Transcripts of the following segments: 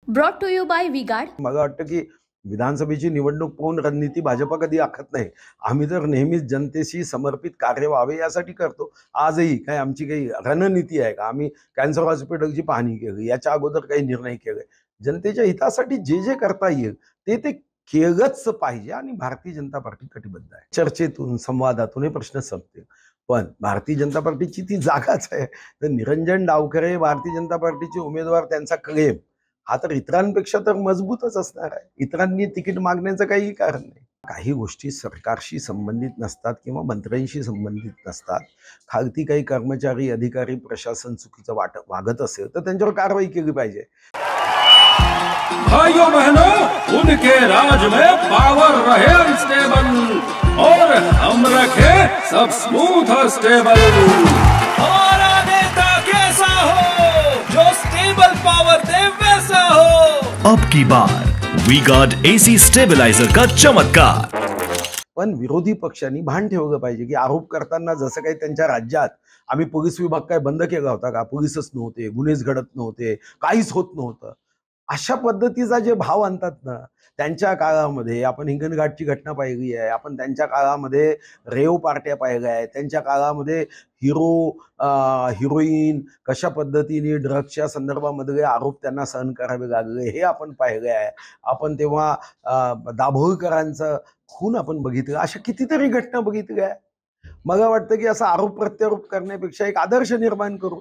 Brought to you by V-Guard. मला वाटतं की विधानसभेची निवडणूक पाहून रणनीती भाजपा कधी आखत नाही. आम्ही तर नेहमीच जनतेशी समर्पित कार्य व्हावे यासाठी करतो. आजही काय आमची काही रणनीती आहे का? आम्ही कॅन्सर हॉस्पिटलची पाहणी केली, याच्या अगोदर काही निर्णय केले. जनतेच्या हितासाठी जे जे करता येईल ते केलंच पाहिजे आणि भारतीय जनता पार्टी कटिबद्ध आहे. चर्चेतून संवादातून हे प्रश्न संपतील. पण भारतीय जनता पार्टीची ती जागाच आहे. तर निरंजन डावखरे भारतीय जनता पार्टीचे उमेदवार, त्यांचा क्लेम हा तर इतरांपेक्षा तर मजबूतच असणार आहे. इतरांनी तिकीट मागण्याचं काही कारण नाही. काही गोष्टी सरकारशी संबंधित नसतात किंवा मंत्र्यांशी संबंधित नसतात. खालती काही कर्मचारी, अधिकारी, प्रशासन चुकीचं वागत असेल तर त्यांच्यावर कारवाई केली पाहिजे. भाइयों बहनों, उनके राज में पावर रहे अनस्टेबल और हम रखे सब स्मूथ और स्टेबल। हमारा नेता कैसा हो जो स्टेबल पावर दे वैसा हो। अब की बार वी गार्ड एसी स्टेबलाइजर का चमत्कार। पण विरोधी पक्षांनी भान ठेवलं पाहिजे की आरोप करताना जसं काही त्यांच्या राज्यात आम्ही पोलीस विभाग काय बंद केला होता का? पोलीसच नव्हते, गुन्हेच घडत नव्हते, काहीच होत नव्हतं, अशा पद्धतीचा जे भाव आणतात ना, त्यांच्या काळामध्ये आपण हिंगणघाटची घटना पाहिली आहे, आपण त्यांच्या काळामध्ये रेव पार्ट्या पाहिल्या आहे, त्यांच्या काळामध्ये हिरोईन कशा पद्धतीने ड्रग्सच्या संदर्भामध्ये आरोप त्यांना सहन करावे लागले हे आपण पाहिले आहे. आपण तेव्हा दाभोळकरांचं खून आपण बघितलं, अशा कितीतरी घटना बघितल्या आहे. मला वाटतं की असा आरोप प्रत्यारोप करण्यापेक्षा एक आदर्श निर्माण करू.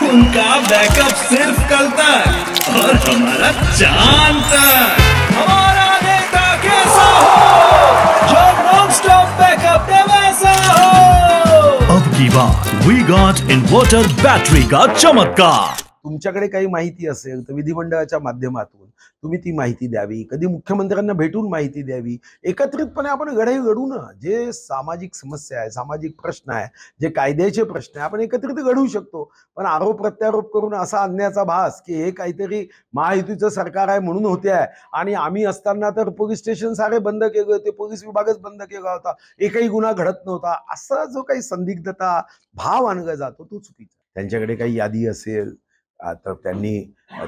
उनका बैकअप सिर्फ कल तक और हमारा चांद तक। हमारा नेता कैसा हो जो नॉन स्टॉप बैकअप दे वैसा हो। अब की बार वी गार्ड इन्वर्टर बैटरी का चमत्कार। तुमच्याकडे काही माहिती असेल तर विधिमंडळाच्या माध्यमातून तुम्ही ती माहिती द्यावी, कधी मुख्यमंत्र्यांना भेटून माहिती द्यावी. एकत्रितपणे आपण लढाई लढू ना. जे सामाजिक समस्या आहे, सामाजिक प्रश्न आहे, जे कायद्याचे प्रश्न आहे, आपण एकत्रित लढू शकतो. पण आरोप प्रत्यारोप करून असा आणण्याचा भास की हे काहीतरी महायुतीचं सरकार आहे म्हणून होते आहे आणि आम्ही असताना तर पोलीस स्टेशन सारे बंद केले होते, पोलीस विभागच बंद केला होता, एकही गुन्हा घडत नव्हता, असा जो काही संदिग्धता भाव आणला जातो तो चुकीचा. त्यांच्याकडे काही यादी असेल तर त्यांनी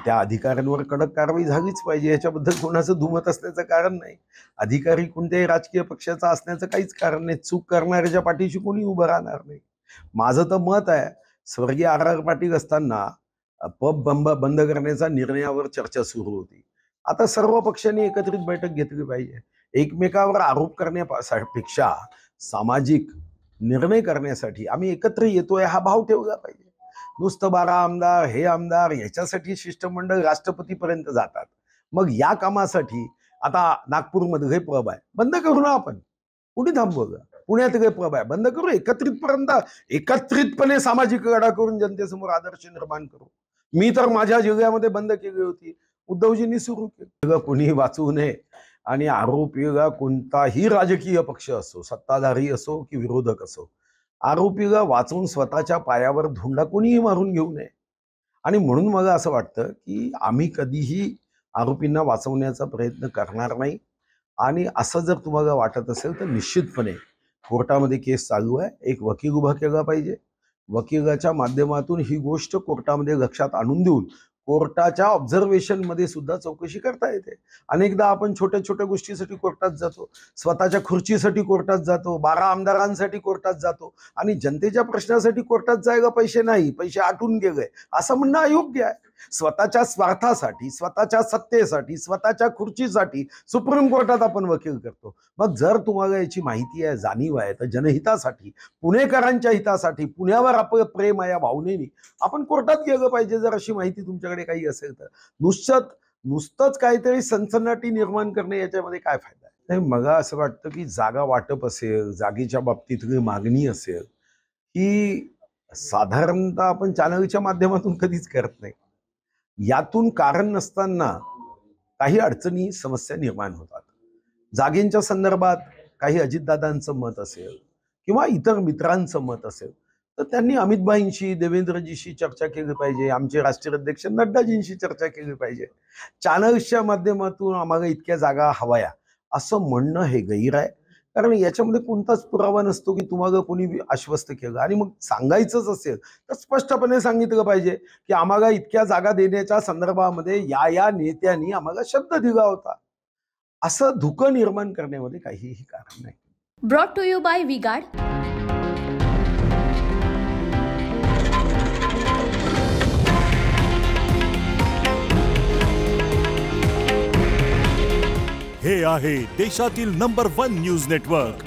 त्या अधिकाऱ्यांवर कडक कारवाई झालीच पाहिजे. याच्याबद्दल कोणाचं दुमत असण्याचं कारण नाही. अधिकारी कोणत्याही राजकीय पक्षाचा असण्याचं काहीच कारण नाही. चूक करणाऱ्याच्या पाठीशी कोणी उभं राहणार नाही. माझं तर मत आहे, स्वर्गीय आर पाटील असताना पब बंद करण्याचा निर्णयावर चर्चा सुरू होती. आता सर्व पक्षांनी एकत्रित बैठक घेतली पाहिजे. एकमेकावर आरोप करण्यापेक्षा सामाजिक निर्णय करण्यासाठी आम्ही एकत्र येतोय हा भाव ठेवला पाहिजे. नुसतं 12 आमदार, हे आमदार, ह्याच्यासाठी शिष्टमंडळ राष्ट्रपतीपर्यंत जातात. मग या कामासाठी आता नागपूरमध्ये पब आहे, बंद करू ना आपण. कुठे थांबवलं? पुण्यात पब आहे, बंद करू. एकत्रितपणे सामाजिक लढा करून जनतेसमोर आदर्श निर्माण करू. मी तर माझ्या जिल्ह्यामध्ये बंद केली होती, उद्धवजींनी सुरू केलं. कोणी वाचू नये आणि आरोपीला कोणताही राजकीय पक्ष असो, सत्ताधारी असो की विरोधक असो, आरोपीला वाचवून स्वतःच्या पायावर धुंडा कोणीही मारून घेऊ नये. आणि म्हणून मला असं वाटतं की आम्ही कधीही आरोपींना वाचवण्याचा प्रयत्न करणार नाही. आणि असं जर तुम्हाला वाटत असेल तर निश्चितपणे कोर्टामध्ये केस चालू आहे. एक वकील उभा केला पाहिजे. वकिलाच्या माध्यमातून ही गोष्ट कोर्टामध्ये लक्षात आणून देऊन कोर्टाच्या ऑब्झर्वेशन मध्ये सुद्धा चौकशी करता येते. अनेकदा आपण छोट्या छोट्या गोष्टीसाठी कोर्टात जातो, स्वतःच्या खुर्चीसाठी कोर्टात जातो, 12 आमदारांसाठी कोर्टात जातो आणि जनतेच्या प्रश्नासाठी कोर्टात जायला पैसे नाही, पैसे आटून गेले असं म्हणणं अयोग्य आहे. स्वतःच्या स्वार्थासाठी, स्वतःच्या सत्तेसाठी, स्वतःच्या खुर्चीसाठी सुप्रीम कोर्टात आपण वकील करतो. मग जर तुम्हाला याची माहिती आहे, जाणीव आहे, तर जनहितासाठी, पुणेकरांच्या हितासाठी, पुण्यावर आपलं प्रेम आहे या भावनेने आपण कोर्टात गेलं पाहिजे. जर अशी माहिती तुमच्याकडे काही असेल तर नुसतंच काहीतरी सनसनाटी निर्माण करणे याच्यामध्ये काय फायदा आहे? नाही, मला असं वाटतं की जागा वाटप असेल, जागेच्या बाबतीतली मागणी असेल, ही साधारणतः आपण चॅनलच्या माध्यमातून कधीच करत नाही. यातून कारण नसताना काही अडचणी, समस्या निर्माण होतात. जागेंच्या संदर्भात काही अजितदादांचं मत असेल किंवा इतर मित्रांचं मत असेल तर त्यांनी अमितभाईंशी, देवेंद्रजीशी चर्चा केली पाहिजे. आमचे राष्ट्रीय अध्यक्ष नड्डाजींशी चर्चा केली पाहिजे. चॅनल्सच्या माध्यमातून आम्हाला इतक्या जागा हव्या असं म्हणणं हे गैर आहे. कारण याच्यामध्ये कोणताच पुरावा नसतो की तुम्हाला कोणी आश्वस्त केलं. आणि मग सांगायचंच असेल तर स्पष्टपणे सांगितलं पाहिजे की आम्हाला इतक्या जागा देण्याच्या संदर्भामध्ये या नेत्यांनी आम्हाला शब्द दिला होता. असं धुकं निर्माण करण्यामध्ये काहीही कारण नाही. Brought to you by V-Guard. हे आहे देशातील नंबर 1 न्यूज नेटवर्क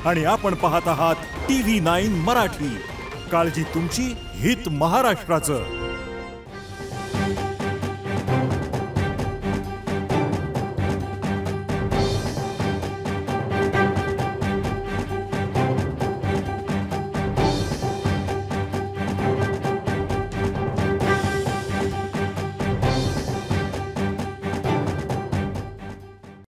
आणि आपण पाहत आहात TV9 मराठी. काळजी तुमची, हित महाराष्ट्राचं.